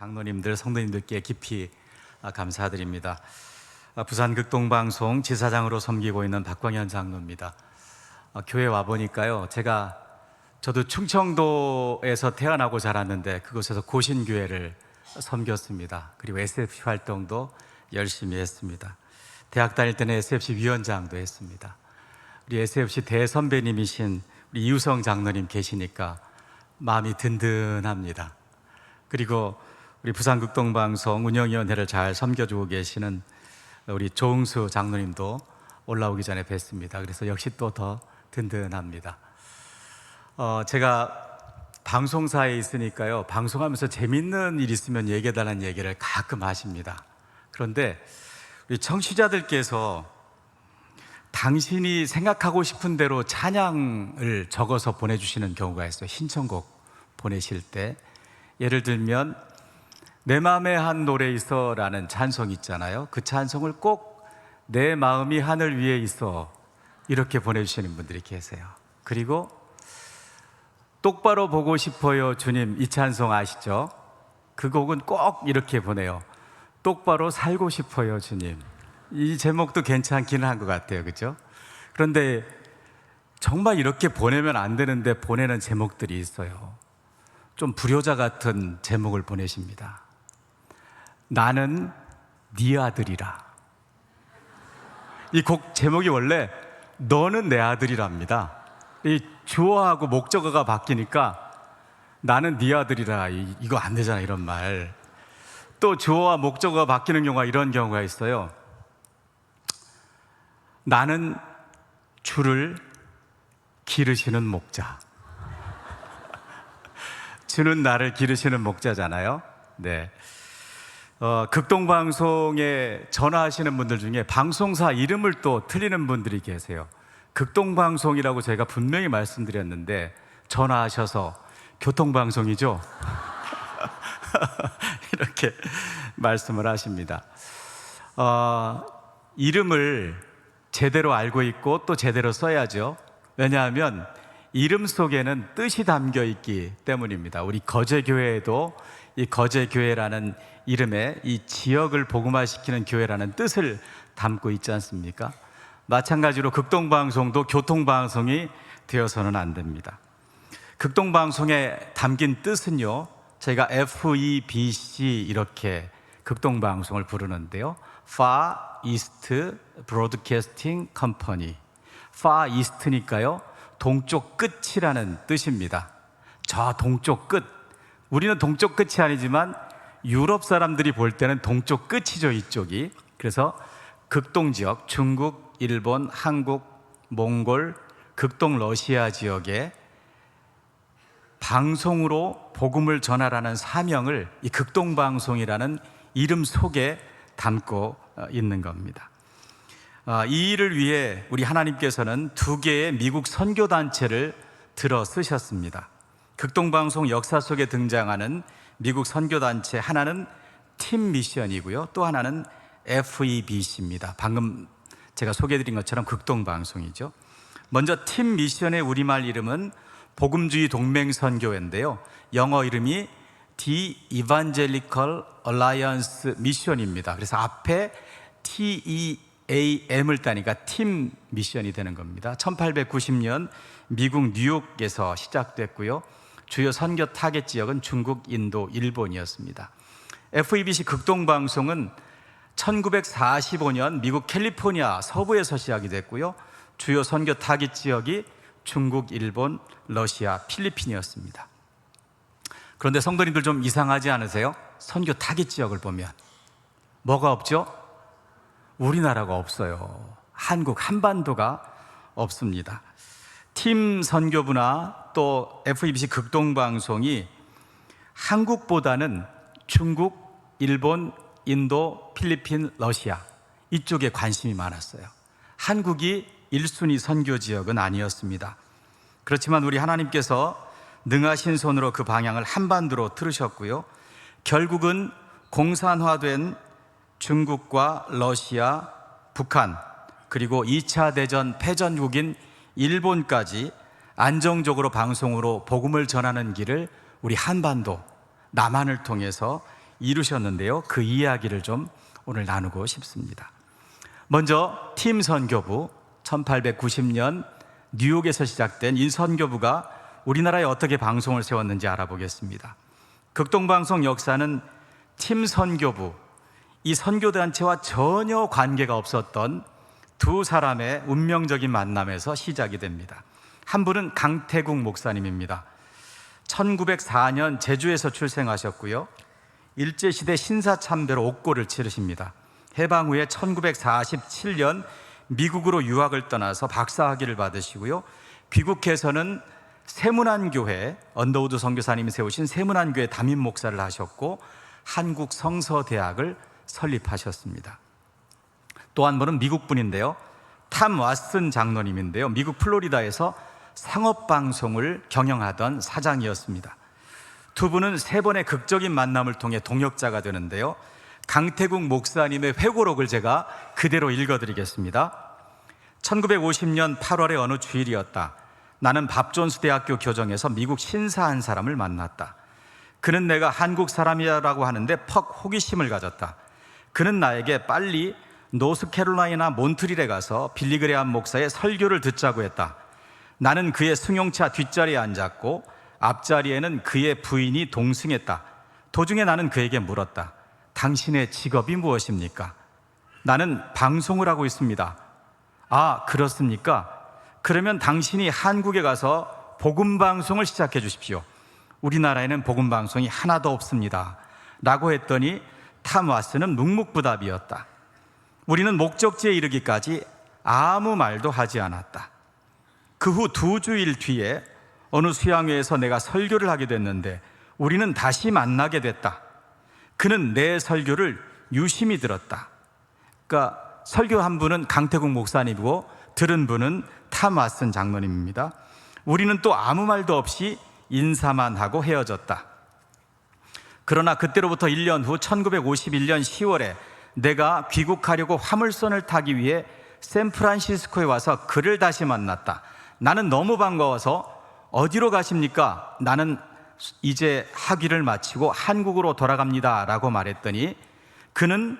장로님들, 성도님들께 깊이 감사드립니다. 부산 극동방송 지사장으로 섬기고 있는 박광현 장로입니다. 교회 와보니까요, 저도 충청도에서 태어나고 자랐는데 그곳에서 고신교회를 섬겼습니다. 그리고 SFC 활동도 열심히 했습니다. 대학 다닐 때는 SFC 위원장도 했습니다. 우리 SFC 대선배님이신 우리 이우성 장로님 계시니까 마음이 든든합니다. 그리고 우리 부산극동방송 운영위원회를 잘 섬겨주고 계시는 우리 조응수 장로님도 올라오기 전에 뵀습니다. 그래서 역시 또 더 든든합니다. 제가 방송사에 있으니까요, 방송하면서 재밌는 일 있으면 얘기해달라는 얘기를 가끔 하십니다. 그런데 우리 청취자들께서 당신이 생각하고 싶은 대로 찬양을 적어서 보내주시는 경우가 있어요. 신청곡 보내실 때 예를 들면 내 마음에 한 노래 있어 라는 찬송 있잖아요. 그 찬송을 꼭 내 마음이 하늘 위에 있어 이렇게 보내주시는 분들이 계세요. 그리고 똑바로 보고 싶어요 주님, 이 찬송 아시죠? 그 곡은 꼭 이렇게 보내요. 똑바로 살고 싶어요 주님. 이 제목도 괜찮기는 한 것 같아요, 그렇죠? 그런데 정말 이렇게 보내면 안 되는데 보내는 제목들이 있어요. 좀 불효자 같은 제목을 보내십니다. 나는 네 아들이라. 이 곡 제목이 원래 너는 내 아들이랍니다. 이 주어하고 목적어가 바뀌니까 나는 네 아들이라, 이거 안 되잖아, 이런 말. 또 주어와 목적어가 바뀌는 경우가 이런 경우가 있어요. 나는 주를 기르시는 목자. 주는 나를 기르시는 목자잖아요. 네. 극동방송에 전화하시는 분들 중에 방송사 이름을 또 틀리는 분들이 계세요. 극동방송이라고 제가 분명히 말씀드렸는데 전화하셔서 교통방송이죠? 이렇게 말씀을 하십니다. 이름을 제대로 알고 있고 또 제대로 써야죠. 왜냐하면 이름 속에는 뜻이 담겨 있기 때문입니다. 우리 거제교회에도 이 거제교회라는 이름에 이 지역을 복음화시키는 교회라는 뜻을 담고 있지 않습니까? 마찬가지로 극동방송도 교통방송이 되어서는 안 됩니다. 극동방송에 담긴 뜻은요, 저희가 FEBC 이렇게 극동방송을 부르는데요, Far East Broadcasting Company. Far East니까요, 동쪽 끝이라는 뜻입니다. 저 동쪽 끝. 우리는 동쪽 끝이 아니지만 유럽 사람들이 볼 때는 동쪽 끝이죠, 이쪽이. 그래서 극동 지역, 중국, 일본, 한국, 몽골, 극동 러시아 지역에 방송으로 복음을 전하라는 사명을 이 극동방송이라는 이름 속에 담고 있는 겁니다. 이 일을 위해 우리 하나님께서는 2개의 미국 선교단체를 들어 쓰셨습니다. 극동방송 역사 속에 등장하는 미국 선교단체, 하나는 팀 미션이고요, 또 하나는 FEBC입니다. 방금 제가 소개해드린 것처럼 극동방송이죠. 먼저 팀 미션의 우리말 이름은 복음주의 동맹선교회인데요, 영어 이름이 The Evangelical Alliance Mission입니다. 그래서 앞에 TEAM을 따니까 팀 미션이 되는 겁니다. 1890년 미국 뉴욕에서 시작됐고요, 주요 선교 타겟 지역은 중국, 인도, 일본이었습니다. FEBC 극동방송은 1945년 미국 캘리포니아 서부에서 시작이 됐고요, 주요 선교 타깃 지역이 중국, 일본, 러시아, 필리핀이었습니다. 그런데 성도님들 좀 이상하지 않으세요? 선교 타깃 지역을 보면 뭐가 없죠? 우리나라가 없어요. 한국 한반도가 없습니다. 팀 선교부나 또 FEBC 극동방송이 한국보다는 중국, 일본, 인도, 필리핀, 러시아 이쪽에 관심이 많았어요. 한국이 1순위 선교 지역은 아니었습니다. 그렇지만 우리 하나님께서 능하신 손으로 그 방향을 한반도로 틀으셨고요, 결국은 공산화된 중국과 러시아, 북한, 그리고 2차 대전 패전국인 일본까지 안정적으로 방송으로 복음을 전하는 길을 우리 한반도, 남한을 통해서 이루셨는데요. 그 이야기를 좀 오늘 나누고 싶습니다. 먼저 팀 선교부, 1890년 뉴욕에서 시작된 이 선교부가 우리나라에 어떻게 방송을 세웠는지 알아보겠습니다. 극동방송 역사는 팀 선교부, 이 선교단체와 전혀 관계가 없었던 두 사람의 운명적인 만남에서 시작이 됩니다. 한 분은 강태국 목사님입니다. 1904년 제주에서 출생하셨고요. 일제시대 신사참배로 옥고를 치르십니다. 해방 후에 1947년 미국으로 유학을 떠나서 박사학위를 받으시고요. 귀국해서는 세문안교회, 언더우드 선교사님이 세우신 세문안교회 담임 목사를 하셨고 한국성서대학을 설립하셨습니다. 또 한 분은 미국 분인데요. 탐 왓슨 장로님인데요. 미국 플로리다에서 상업방송을 경영하던 사장이었습니다. 두 분은 세 번의 극적인 만남을 통해 동역자가 되는데요. 강태국 목사님의 회고록을 제가 그대로 읽어드리겠습니다. 1950년 8월의 어느 주일이었다. 나는 밥존스 대학교 교정에서 미국 신사 한 사람을 만났다. 그는 내가 한국 사람이라고 하는데 퍽 호기심을 가졌다. 그는 나에게 빨리 노스캐롤라이나 몬트릴에 가서 빌리그레암 목사의 설교를 듣자고 했다. 나는 그의 승용차 뒷자리에 앉았고 앞자리에는 그의 부인이 동승했다. 도중에 나는 그에게 물었다. 당신의 직업이 무엇입니까? 나는 방송을 하고 있습니다. 아, 그렇습니까? 그러면 당신이 한국에 가서 복음방송을 시작해 주십시오. 우리나라에는 복음방송이 하나도 없습니다. 라고 했더니 탐 왓슨은 묵묵부답이었다. 우리는 목적지에 이르기까지 아무 말도 하지 않았다. 그 후 2주일 뒤에 어느 수양회에서 내가 설교를 하게 됐는데 우리는 다시 만나게 됐다. 그는 내 설교를 유심히 들었다. 그러니까 설교한 분은 강태국 목사님이고 들은 분은 탐 왓슨 장로님입니다. 우리는 또 아무 말도 없이 인사만 하고 헤어졌다. 그러나 그때로부터 1년 후 1951년 10월에 내가 귀국하려고 화물선을 타기 위해 샌프란시스코에 와서 그를 다시 만났다. 나는 너무 반가워서 어디로 가십니까? 나는 이제 학위를 마치고 한국으로 돌아갑니다 라고 말했더니 그는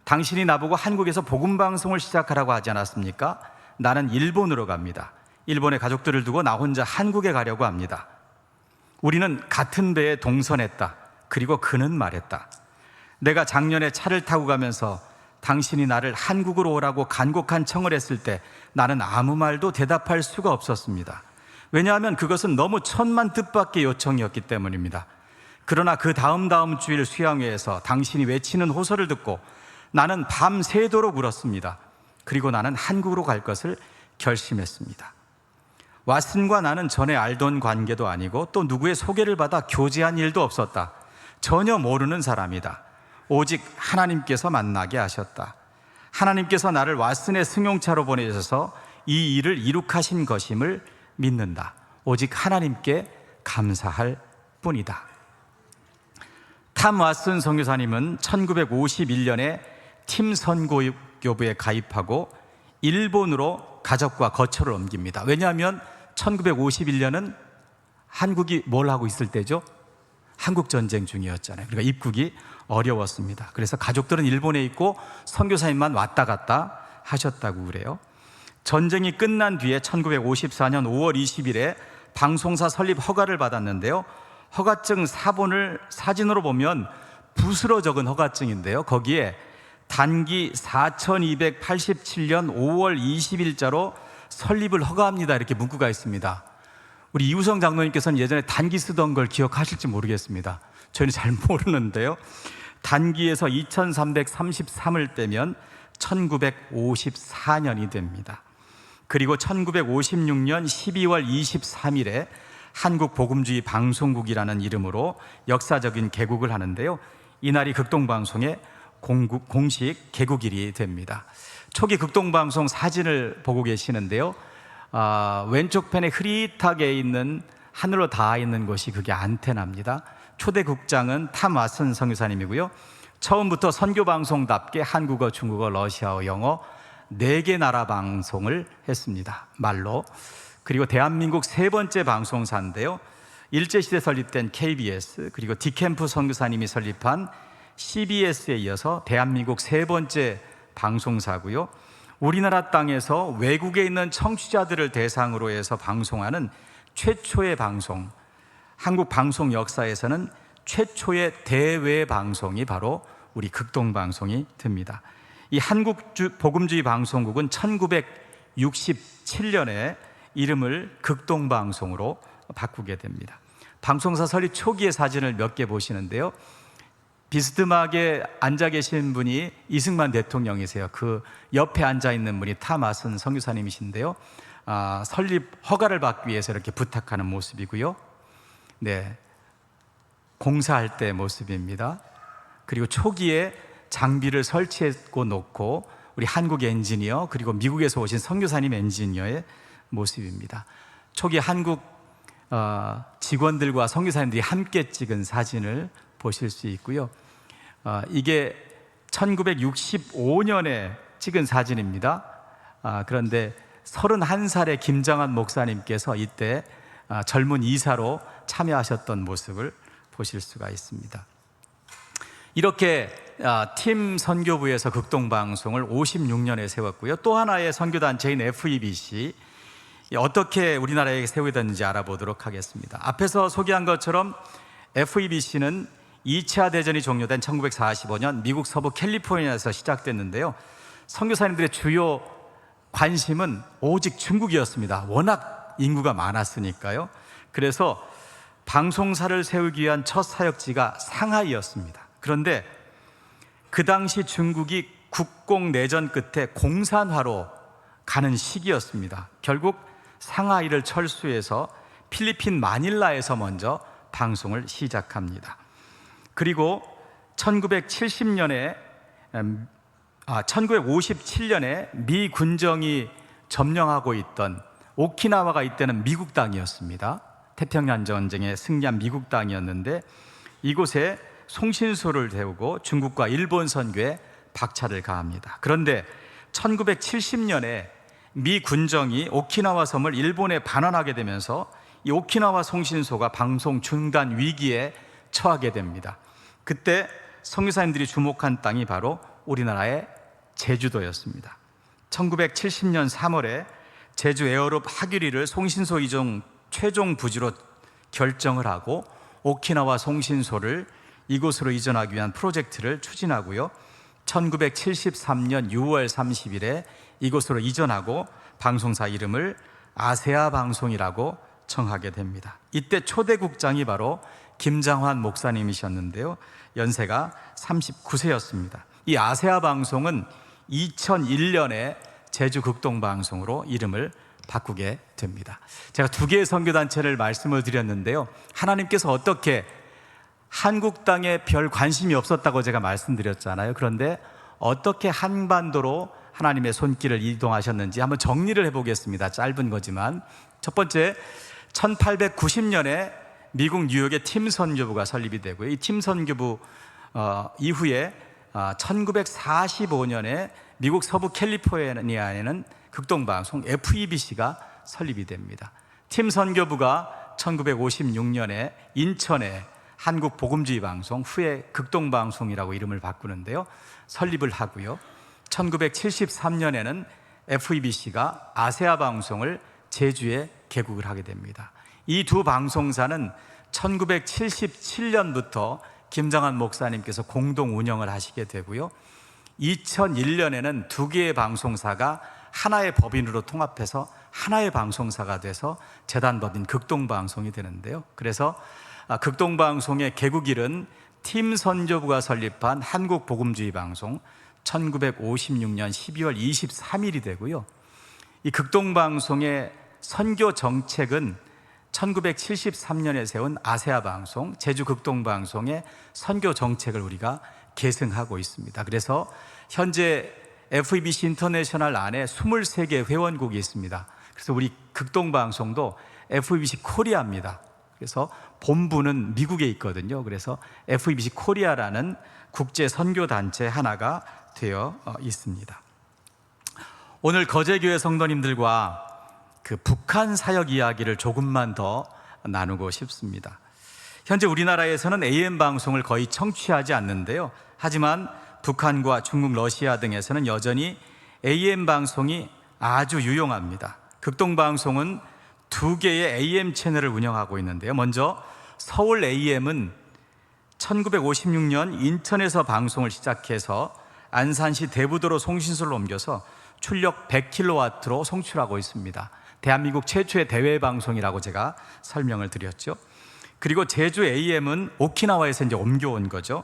당신이 나보고 한국에서 복음방송을 시작하라고 하지 않았습니까? 나는 일본으로 갑니다. 일본의 가족들을 두고 나 혼자 한국에 가려고 합니다. 우리는 같은 배에 동선했다. 그리고 그는 말했다. 내가 작년에 차를 타고 가면서 당신이 나를 한국으로 오라고 간곡한 청을 했을 때 나는 아무 말도 대답할 수가 없었습니다. 왜냐하면 그것은 너무 천만 뜻밖의 요청이었기 때문입니다. 그러나 그 다음 주일 수양회에서 당신이 외치는 호소를 듣고 나는 밤새도록 울었습니다. 그리고 나는 한국으로 갈 것을 결심했습니다. 왓슨과 나는 전에 알던 관계도 아니고 또 누구의 소개를 받아 교제한 일도 없었다. 전혀 모르는 사람이다. 오직 하나님께서 만나게 하셨다. 하나님께서 나를 왓슨의 승용차로 보내셔서 이 일을 이룩하신 것임을 믿는다. 오직 하나님께 감사할 뿐이다. 탐 왓슨 선교사님은 1951년에 팀 선교부에 가입하고 일본으로 가족과 거처를 옮깁니다. 왜냐하면 1951년은 한국이 뭘 하고 있을 때죠? 한국전쟁 중이었잖아요. 그러니까 입국이 어려웠습니다. 그래서 가족들은 일본에 있고 선교사님만 왔다 갔다 하셨다고 그래요. 전쟁이 끝난 뒤에 1954년 5월 20일에 방송사 설립 허가를 받았는데요. 허가증 사본을 사진으로 보면 붓으로 적은 허가증인데요. 거기에 단기 4287년 5월 20일자로 설립을 허가합니다. 이렇게 문구가 있습니다. 우리 이우성 장로님께서는 예전에 단기 쓰던 걸 기억하실지 모르겠습니다. 저희는 잘 모르는데요. 단기에서 2333을 빼면 1954년이 됩니다. 그리고 1956년 12월 23일에 한국복음주의 방송국이라는 이름으로 역사적인 개국을 하는데요. 이날이 극동방송의 공식 개국일이 됩니다. 초기 극동방송 사진을 보고 계시는데요. 왼쪽 편에 흐릿하게 있는 하늘로 닿아 있는 것이 그게 안테나입니다. 초대 국장은 탐 왓슨 선교사님이고요. 처음부터 선교방송답게 한국어, 중국어, 러시아어, 영어 4개 나라 방송을 했습니다. 말로. 그리고 대한민국 세 번째 방송사인데요. 일제시대 설립된 KBS, 그리고 디캠프 선교사님이 설립한 CBS에 이어서 대한민국 세 번째 방송사고요. 우리나라 땅에서 외국에 있는 청취자들을 대상으로 해서 방송하는 최초의 방송, 한국 방송 역사에서는 최초의 대외 방송이 바로 우리 극동방송이 됩니다. 이 한국복음주의 방송국은 1967년에 이름을 극동방송으로 바꾸게 됩니다. 방송사 설립 초기의 사진을 몇 개 보시는데요. 비스듬하게 앉아 계신 분이 이승만 대통령이세요. 그 옆에 앉아 있는 분이 타마슨 선교사님이신데요. 설립 허가를 받기 위해서 이렇게 부탁하는 모습이고요. 네, 공사할 때 모습입니다. 그리고 초기에 장비를 설치했고 놓고 우리 한국 엔지니어 그리고 미국에서 오신 선교사님 엔지니어의 모습입니다. 초기 한국 직원들과 선교사님들이 함께 찍은 사진을 보실 수 있고요. 이게 1965년에 찍은 사진입니다. 그런데 31살의 김정한 목사님께서 이때 젊은 이사로 참여하셨던 모습을 보실 수가 있습니다. 이렇게 팀 선교부에서 극동방송을 56년에 세웠고요. 또 하나의 선교단체인 FEBC, 어떻게 우리나라에 세우게 됐는지 알아보도록 하겠습니다. 앞에서 소개한 것처럼 FEBC는 2차 대전이 종료된 1945년 미국 서부 캘리포니아에서 시작됐는데요. 선교사님들의 주요 관심은 오직 중국이었습니다. 워낙 인구가 많았으니까요. 그래서 방송사를 세우기 위한 첫 사역지가 상하이였습니다. 그런데 그 당시 중국이 국공 내전 끝에 공산화로 가는 시기였습니다. 결국 상하이를 철수해서 필리핀 마닐라에서 먼저 방송을 시작합니다. 그리고 1957년에 미 군정이 점령하고 있던 오키나와가 이때는 미국 땅이었습니다. 태평양 전쟁에 승리한 미국 땅이었는데 이곳에 송신소를 세우고 중국과 일본 선교에 박차를 가합니다. 그런데 1970년에 미 군정이 오키나와 섬을 일본에 반환하게 되면서 이 오키나와 송신소가 방송 중단 위기에 처하게 됩니다. 그때 선교사님들이 주목한 땅이 바로 우리나라의 제주도였습니다. 1970년 3월에 제주 에어롭 하규리를 송신소 이종 최종 부지로 결정을 하고 오키나와 송신소를 이곳으로 이전하기 위한 프로젝트를 추진하고요. 1973년 6월 30일에 이곳으로 이전하고 방송사 이름을 아세아 방송이라고 정하게 됩니다. 이때 초대국장이 바로 김장환 목사님이셨는데요. 연세가 39세였습니다. 이 아세아 방송은 2001년에 제주 극동방송으로 이름을 바꾸게 됩니다. 제가 두 개의 선교단체를 말씀을 드렸는데요. 하나님께서 어떻게 한국 땅에 별 관심이 없었다고 제가 말씀드렸잖아요. 그런데 어떻게 한반도로 하나님의 손길을 이동하셨는지 한번 정리를 해보겠습니다. 짧은 거지만 첫 번째, 1890년에 미국 뉴욕의 팀 선교부가 설립이 되고요. 이 팀 선교부 이후에 1945년에 미국 서부 캘리포니아에는 극동방송 FEBC가 설립이 됩니다. 팀 선교부가 1956년에 인천에 한국복음주의 방송, 후에 극동방송이라고 이름을 바꾸는데요, 설립을 하고요. 1973년에는 FEBC가 아세아 방송을 제주에 개국을 하게 됩니다. 이 두 방송사는 1977년부터 김장한 목사님께서 공동 운영을 하시게 되고요. 2001년에는 두 개의 방송사가 하나의 법인으로 통합해서 하나의 방송사가 돼서 재단법인 극동방송이 되는데요. 그래서 극동방송의 개국일은 팀 선교부가 설립한 한국복음주의 방송 1956년 12월 23일이 되고요. 이 극동방송의 선교 정책은 1973년에 세운 아세아 방송, 제주 극동방송의 선교 정책을 우리가 계승하고 있습니다. 그래서 현재 FEBC 인터내셔널 안에 23개 회원국이 있습니다. 그래서 우리 극동방송도 FEBC 코리아입니다. 그래서 본부는 미국에 있거든요. 그래서 FEBC 코리아라는 국제 선교단체 하나가 되어 있습니다. 오늘 거제교회 성도님들과 그 북한 사역 이야기를 조금만 더 나누고 싶습니다. 현재 우리나라에서는 AM 방송을 거의 청취하지 않는데요. 하지만 북한과 중국, 러시아 등에서는 여전히 AM 방송이 아주 유용합니다. 극동방송은 2개의 AM 채널을 운영하고 있는데요. 먼저 서울 AM은 1956년 인천에서 방송을 시작해서 안산시 대부도로 송신소를 옮겨서 출력 100kW로 송출하고 있습니다. 대한민국 최초의 대외 방송이라고 제가 설명을 드렸죠. 그리고 제주 AM은 오키나와에서 이제 옮겨온 거죠.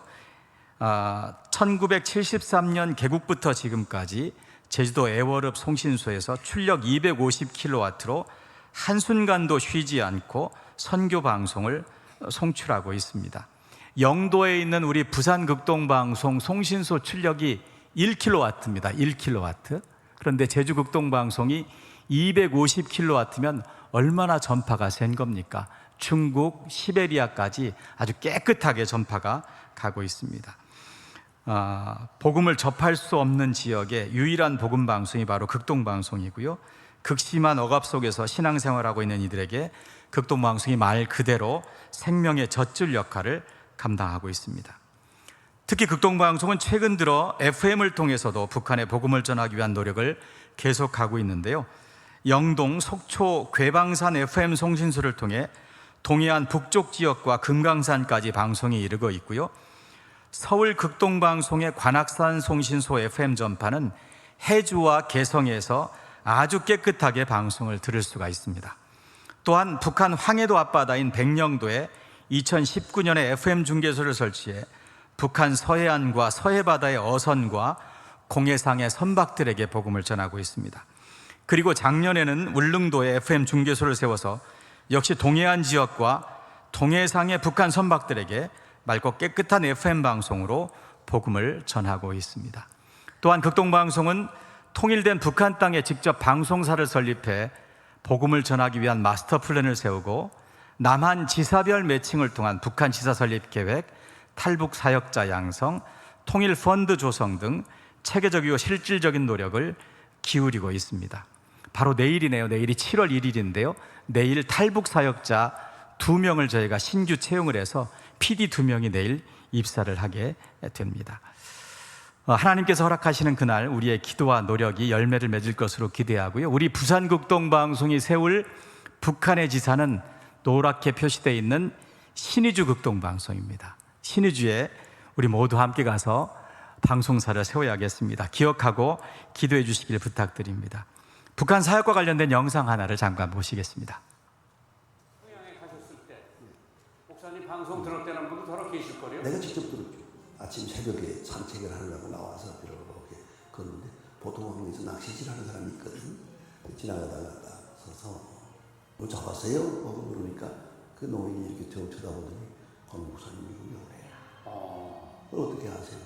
1973년 개국부터 지금까지 제주도 애월읍 송신소에서 출력 250kW로 한순간도 쉬지 않고 선교 방송을 송출하고 있습니다. 영도에 있는 우리 부산 극동방송 송신소 출력이 1kW입니다. 1kW. 그런데 제주 극동방송이 250kW면 얼마나 전파가 센 겁니까? 중국, 시베리아까지 아주 깨끗하게 전파가 가고 있습니다. 복음을 접할 수 없는 지역의 유일한 복음 방송이 바로 극동방송이고요. 극심한 억압 속에서 신앙생활하고 있는 이들에게 극동방송이 말 그대로 생명의 젖줄 역할을 감당하고 있습니다. 특히 극동방송은 최근 들어 FM을 통해서도 북한에 복음을 전하기 위한 노력을 계속하고 있는데요. 영동, 속초, 괴방산 FM 송신소를 통해 동해안 북쪽 지역과 금강산까지 방송이 이르고 있고요. 서울 극동방송의 관악산 송신소 FM 전파는 해주와 개성에서 아주 깨끗하게 방송을 들을 수가 있습니다. 또한 북한 황해도 앞바다인 백령도에 2019년에 FM 중계소를 설치해 북한 서해안과 서해바다의 어선과 공해상의 선박들에게 복음을 전하고 있습니다. 그리고 작년에는 울릉도에 FM 중계소를 세워서 역시 동해안 지역과 동해상의 북한 선박들에게 맑고 깨끗한 FM 방송으로 복음을 전하고 있습니다. 또한 극동방송은 통일된 북한 땅에 직접 방송사를 설립해 복음을 전하기 위한 마스터 플랜을 세우고 남한 지사별 매칭을 통한 북한 지사 설립 계획, 탈북 사역자 양성, 통일 펀드 조성 등 체계적이고 실질적인 노력을 기울이고 있습니다. 바로 내일이네요. 내일이 7월 1일인데요. 내일 탈북 사역자 2명을 저희가 신규 채용을 해서 PD 2명이 내일 입사를 하게 됩니다. 하나님께서 허락하시는 그날 우리의 기도와 노력이 열매를 맺을 것으로 기대하고요. 우리 부산극동방송이 세울 북한의 지사는 노랗게 표시되어 있는 신의주 극동방송입니다. 신의주에 우리 모두 함께 가서 방송사를 세워야겠습니다. 기억하고 기도해 주시길 부탁드립니다. 북한 사역과 관련된 영상 하나를 잠깐 보시겠습니다. 평양에 가셨을 때 목사님 방송 들을 때는 분도 더러 계실 거래요? 내가 직접 들었죠. 아침 새벽에 산책을 하려고 나와서 이렇게 걷는데 보통 항에서 낚시질하는 사람이 있거든. 지나가다가 서서 뭐 잡았어요? 하고 그러니까 그 노인이 이렇게 저 쳐다보더니 목사님이 그러래요. 그걸 어떻게 아세요?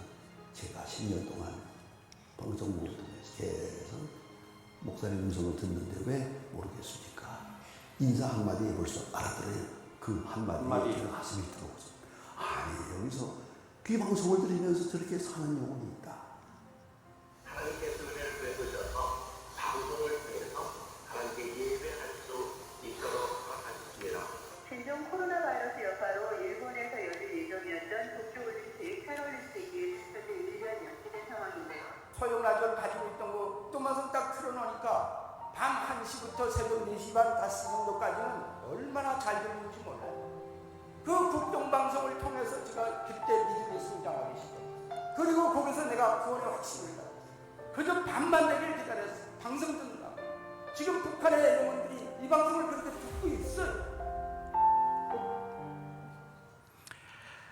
제가 10년 동안 방송국을 통해서 계속 목사님 음성을 듣는데 왜 모르겠습니까? 인사 한마디에 벌써 알아들어요. 그 한마디에 제가 가슴이 들어오죠. 아니 여기서 귀방송을 들으면서 저렇게 사는 영혼이 있다. 하나님께서 은혜를 베푸셔서 방송을 통해서 하나님께 예배할 수 있도록 하셨습니다. 신종 코로나 바이러스 여파로 일본에서 열릴 예정이었던 도쿄올림픽, 패럴림픽이 현재 1년 연기된 상황인데요. 소형 라디오를 가지고 있던 거 또 마저 딱 틀어놓으니까 밤 1시부터 새벽 4시 반 5시 정도까지는 얼마나 잘 들리는지 몰라요. 그 국동방송을 통해서 제가 그때 믿음의 성장하기 시작했어요. 그리고 거기서 내가 구원의 확신을 받았어요. 그저 밤만 되길 기다렸어요. 방송 듣는다. 지금 북한의 영혼들이 이 방송을 그렇게 듣고 있어요.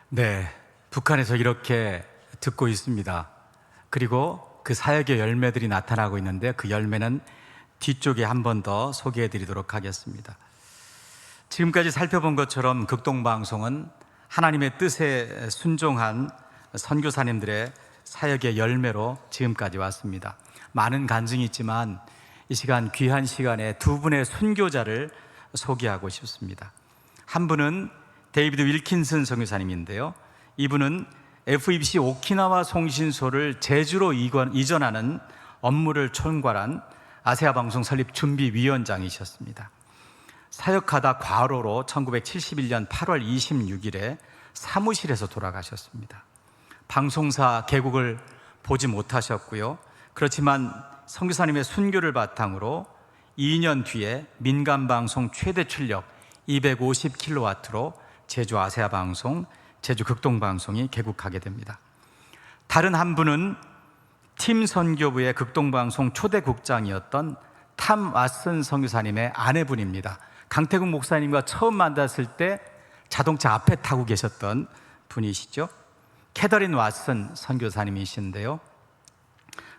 네, 북한에서 이렇게 듣고 있습니다. 그리고 그 사역의 열매들이 나타나고 있는데 그 열매는 뒤쪽에 한 번 더 소개해 드리도록 하겠습니다. 지금까지 살펴본 것처럼 극동방송은 하나님의 뜻에 순종한 선교사님들의 사역의 열매로 지금까지 왔습니다. 많은 간증이 있지만 이 시간 귀한 시간에 두 분의 순교자를 소개하고 싶습니다. 한 분은 데이비드 윌킨슨 선교사님인데요. 이분은 FEBC 오키나와 송신소를 제주로 이전하는 업무를 총괄한 아세아 방송 설립 준비위원장이셨습니다. 사역하다 과로로 1971년 8월 26일에 사무실에서 돌아가셨습니다. 방송사 개국을 보지 못하셨고요. 그렇지만 선교사님의 순교를 바탕으로 2년 뒤에 민간방송 최대 출력 250kW로 제주 아세아 방송, 제주 극동방송이 개국하게 됩니다. 다른 한 분은 팀 선교부의 극동방송 초대 국장이었던 탐 왓슨 선교사님의 아내분입니다. 강태국 목사님과 처음 만났을 때 자동차 앞에 타고 계셨던 분이시죠. 캐더린 왓슨 선교사님이신데요.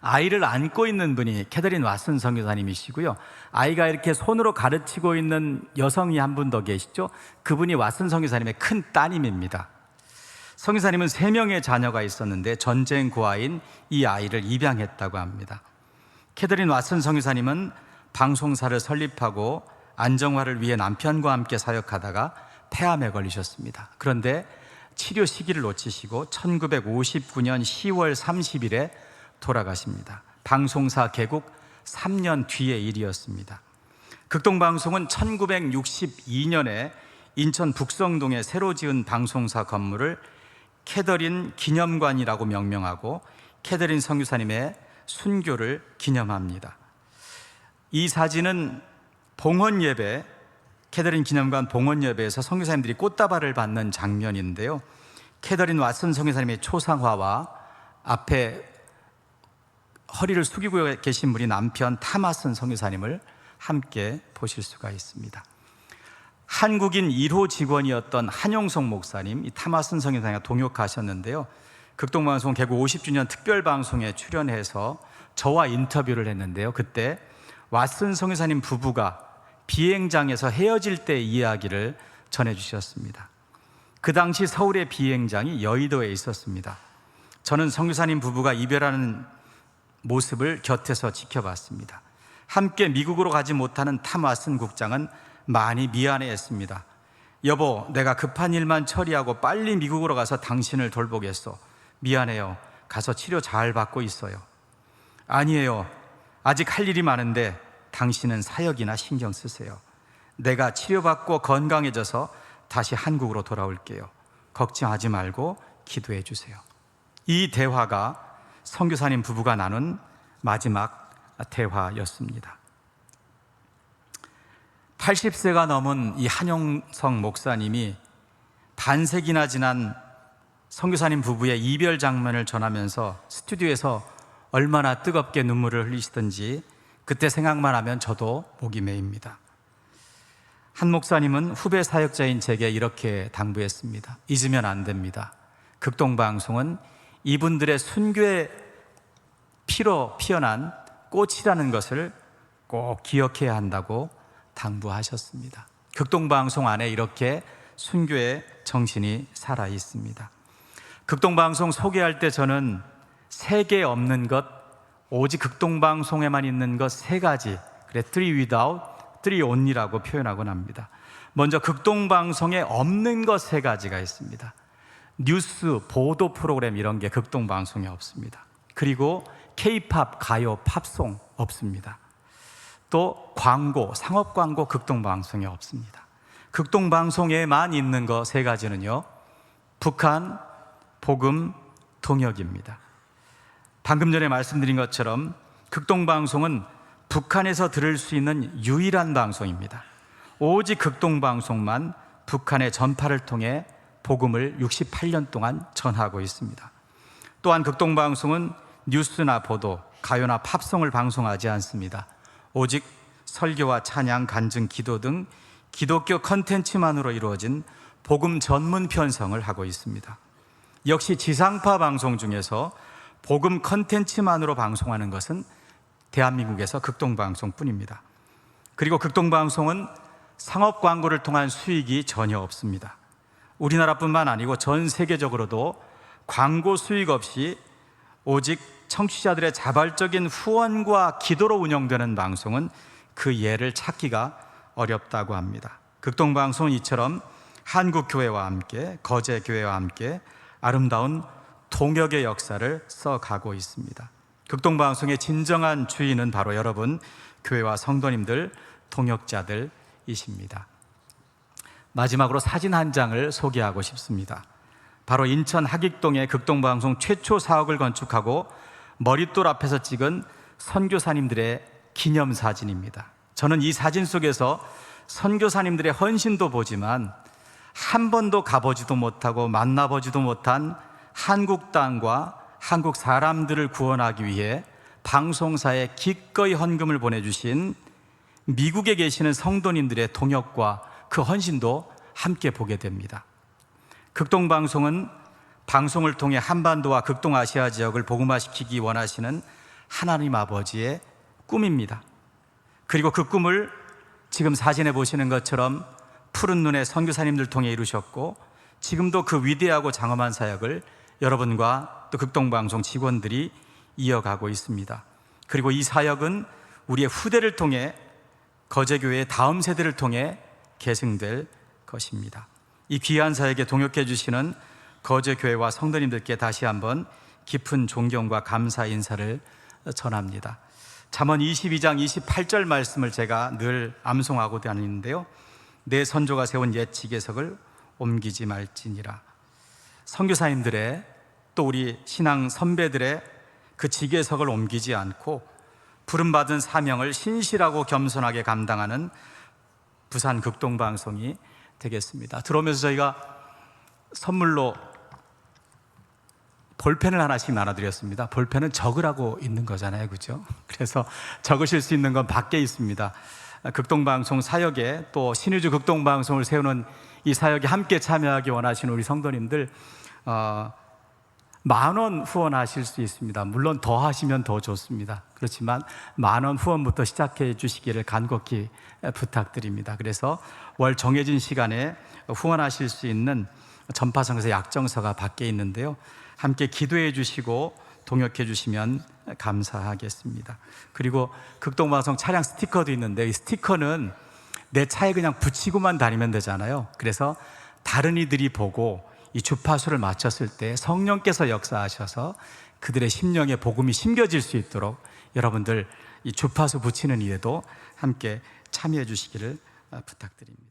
아이를 안고 있는 분이 캐더린 왓슨 선교사님이시고요. 아이가 이렇게 손으로 가르치고 있는 여성이 한 분 더 계시죠. 그분이 왓슨 선교사님의 큰 따님입니다. 선교사님은 3명의 자녀가 있었는데 전쟁 고아인 이 아이를 입양했다고 합니다. 캐더린 왓슨 선교사님은 방송사를 설립하고 안정화를 위해 남편과 함께 사역하다가 폐암에 걸리셨습니다. 그런데 치료 시기를 놓치시고 1959년 10월 30일에 돌아가십니다. 방송사 개국 3년 뒤의 일이었습니다. 극동방송은 1962년에 인천 북성동에 새로 지은 방송사 건물을 캐더린 기념관이라고 명명하고 캐더린 선교사님의 순교를 기념합니다. 이 사진은 봉헌예배, 캐더린 기념관 봉헌예배에서 선교사님들이 꽃다발을 받는 장면인데요. 캐더린 왓슨 선교사님의 초상화와 앞에 허리를 숙이고 계신 분이 남편 탐 왓슨 선교사님을 함께 보실 수가 있습니다. 한국인 1호 직원이었던 한용석 목사님, 이 탐 왓슨 선교사님과 동역하셨는데요. 극동방송 개국 50주년 특별방송에 출연해서 저와 인터뷰를 했는데요. 그때 왓슨 선교사님 부부가 비행장에서 헤어질 때 이야기를 전해주셨습니다. 그 당시 서울의 비행장이 여의도에 있었습니다. 저는 선교사님 부부가 이별하는 모습을 곁에서 지켜봤습니다. 함께 미국으로 가지 못하는 탐 왓슨 국장은 많이 미안해했습니다. 여보, 내가 급한 일만 처리하고 빨리 미국으로 가서 당신을 돌보겠소. 미안해요. 가서 치료 잘 받고 있어요. 아니에요. 아직 할 일이 많은데 당신은 사역이나 신경 쓰세요. 내가 치료받고 건강해져서 다시 한국으로 돌아올게요. 걱정하지 말고 기도해 주세요. 이 대화가 선교사님 부부가 나눈 마지막 대화였습니다. 80세가 넘은 이 한용석 목사님이 반세기나 지난 선교사님 부부의 이별 장면을 전하면서 스튜디오에서 얼마나 뜨겁게 눈물을 흘리시던지 그때 생각만 하면 저도 목이 메입니다. 한 목사님은 후배 사역자인 제게 이렇게 당부했습니다. 잊으면 안 됩니다. 극동방송은 이분들의 순교의 피로 피어난 꽃이라는 것을 꼭 기억해야 한다고 당부하셨습니다. 극동방송 안에 이렇게 순교의 정신이 살아 있습니다. 극동방송 소개할 때 저는 세계 없는 것, 오직 극동방송에만 있는 것 3가지, 그래, 3 without, 3 only라고 표현하곤 합니다. 먼저 극동방송에 없는 것 3가지가 있습니다. 뉴스, 보도 프로그램 이런 게 극동방송에 없습니다. 그리고 K-팝, 가요, 팝송 없습니다. 또 광고, 상업광고 극동방송에 없습니다. 극동방송에만 있는 거 3가지는요, 북한, 복음, 동역입니다. 방금 전에 말씀드린 것처럼 극동방송은 북한에서 들을 수 있는 유일한 방송입니다. 오직 극동방송만 북한의 전파를 통해 복음을 68년 동안 전하고 있습니다. 또한 극동방송은 뉴스나 보도, 가요나 팝송을 방송하지 않습니다. 오직 설교와 찬양, 간증, 기도 등 기독교 컨텐츠만으로 이루어진 복음 전문 편성을 하고 있습니다. 역시 지상파 방송 중에서 복음 컨텐츠만으로 방송하는 것은 대한민국에서 극동방송뿐입니다. 그리고 극동방송은 상업 광고를 통한 수익이 전혀 없습니다. 우리나라뿐만 아니고 전 세계적으로도 광고 수익 없이 오직 청취자들의 자발적인 후원과 기도로 운영되는 방송은 그 예를 찾기가 어렵다고 합니다. 극동방송은 이처럼 한국교회와 함께, 거제교회와 함께 아름다운 동역의 역사를 써가고 있습니다. 극동방송의 진정한 주인은 바로 여러분, 교회와 성도님들, 동역자들, 분들이십니다. 마지막으로 사진 한 장을 소개하고 싶습니다. 바로 인천 하객동에 극동방송 최초 사옥을 건축하고 머릿돌 앞에서 찍은 선교사님들의 기념사진입니다. 저는 이 사진 속에서 선교사님들의 헌신도 보지만 한 번도 가보지도 못하고 만나보지도 못한 한국 땅과 한국 사람들을 구원하기 위해 방송사에 기꺼이 헌금을 보내주신 미국에 계시는 성도님들의 동역과 그 헌신도 함께 보게 됩니다. 극동방송은 방송을 통해 한반도와 극동아시아 지역을 복음화시키기 원하시는 하나님 아버지의 꿈입니다. 그리고 그 꿈을 지금 사진에 보시는 것처럼 푸른 눈의 선교사님들 통해 이루셨고, 지금도 그 위대하고 장엄한 사역을 여러분과 또 극동방송 직원들이 이어가고 있습니다. 그리고 이 사역은 우리의 후대를 통해 거제교회의 다음 세대를 통해 계승될 것입니다. 이 귀한 사역에 동역해 주시는 거제교회와 성도님들께 다시 한번 깊은 존경과 감사 인사를 전합니다. 잠언 22장 28절 말씀을 제가 늘 암송하고 다니는데요, 내 선조가 세운 옛 지계석을 옮기지 말지니라. 선교사님들의 또 우리 신앙 선배들의 그 지계석을 옮기지 않고 부름받은 사명을 신실하고 겸손하게 감당하는 부산 극동방송이 되겠습니다. 들어오면서 저희가 선물로 볼펜을 하나씩 나눠드렸습니다. 볼펜은 적으라고 있는 거잖아요, 그렇죠? 그래서 적으실 수 있는 건 밖에 있습니다. 극동방송 사역에 또 신의주 극동방송을 세우는 이 사역에 함께 참여하기 원하시는 우리 성도님들 10,000원 후원하실 수 있습니다. 물론 더 하시면 더 좋습니다. 그렇지만 10,000원 후원부터 시작해 주시기를 간곡히 부탁드립니다. 그래서 월 정해진 시간에 후원하실 수 있는 전파성에서 약정서가 밖에 있는데요, 함께 기도해 주시고 동역해 주시면 감사하겠습니다. 그리고 극동방송 차량 스티커도 있는데, 이 스티커는 내 차에 그냥 붙이고만 다니면 되잖아요. 그래서 다른 이들이 보고 이 주파수를 맞췄을 때 성령께서 역사하셔서 그들의 심령에 복음이 심겨질 수 있도록 여러분들 이 주파수 붙이는 일에도 함께 참여해 주시기를 부탁드립니다.